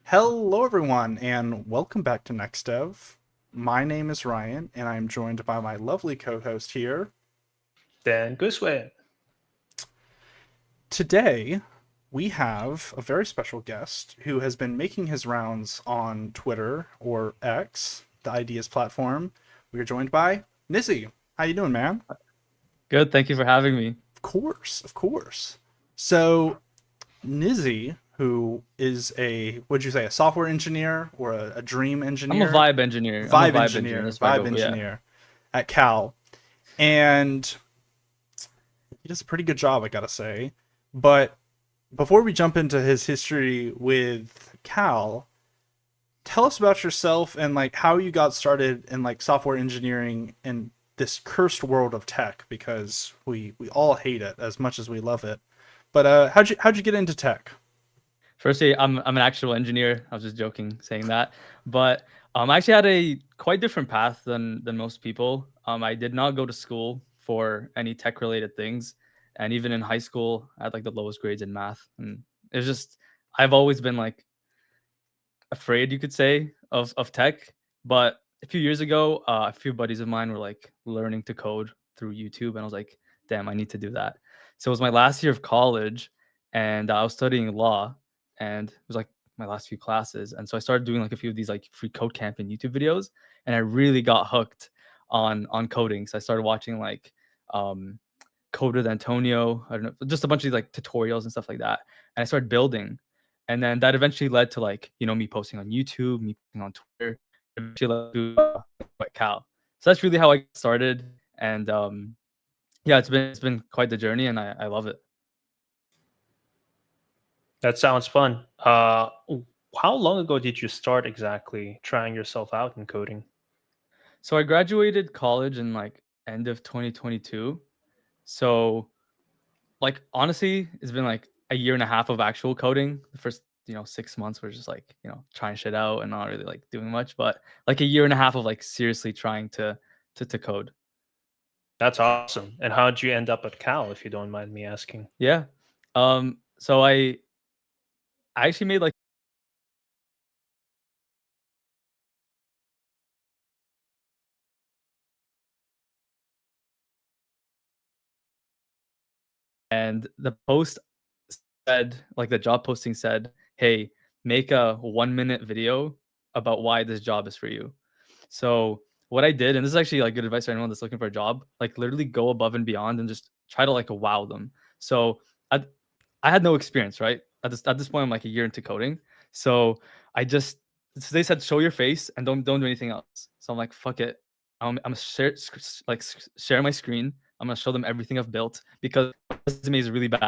Hello, everyone, and welcome back to Next Dev. My name is Ryan, and I'm joined by my lovely co-host here. Then Gooseway. Today, we have a very special guest who has been making his rounds on Twitter or X, the Ideas platform. We are joined by Nizzy. How you doing, man? Good, thank you for having me. Of course, of course. So, Nizzy, who is would you say, a software engineer or a dream I'm a engineer? vibe engineer. I'm a Vibe vibe engineer. engineer, That's where I vibe go. Yeah. engineer at Cal. And he does a pretty good job, I gotta say. But before we jump into his history with Cal, tell us about yourself and like how you got started in like software engineering in this cursed world of tech, because we all hate it as much as we love it. But how'd you get into tech? Firstly, I'm an actual engineer. I was just joking saying that, but I actually had a quite different path than most people. I did not go to school for any tech related things, and even in high school, I had like the lowest grades in math, and it's just I've always been like afraid, you could say, of tech. But a few years ago, a few buddies of mine were like learning to code through YouTube, and I was like, damn, I need to do that. So it was my last year of college, and I was studying law, and it was like my last few classes, and so I started doing like a few of these like free code camp and YouTube videos, and I really got hooked on coding. So I started watching like um Code with Antonio. I don't know, just a bunch of like tutorials and stuff like that. And I started building. And then that eventually led to like, me posting on YouTube, me posting on Twitter, eventually led to like Cal. So that's really how I started. And yeah, it's been quite the journey and I love it. That sounds fun. How long ago did you start exactly trying yourself out in coding? So I graduated college in like end of 2022. So like honestly, it's been like a year and a half of actual coding. The first, 6 months were just like, trying shit out and not really like doing much, but like a year and a half of like seriously trying to code. That's awesome. And how did you end up at Cal, if you don't mind me asking? Yeah. So I actually made like and the post said like the job posting said, "Hey, make a 1-minute video about why this job is for you." So what I did, and this is actually like good advice for anyone that's looking for a job, like literally go above and beyond and just try to like wow them. So I I had no experience, right? At this point, I'm like a year into coding. So I just so they said show your face and don't do anything else. So I'm like, fuck it. I'm gonna share my screen. I'm gonna show them everything I've built because my resume is really bad.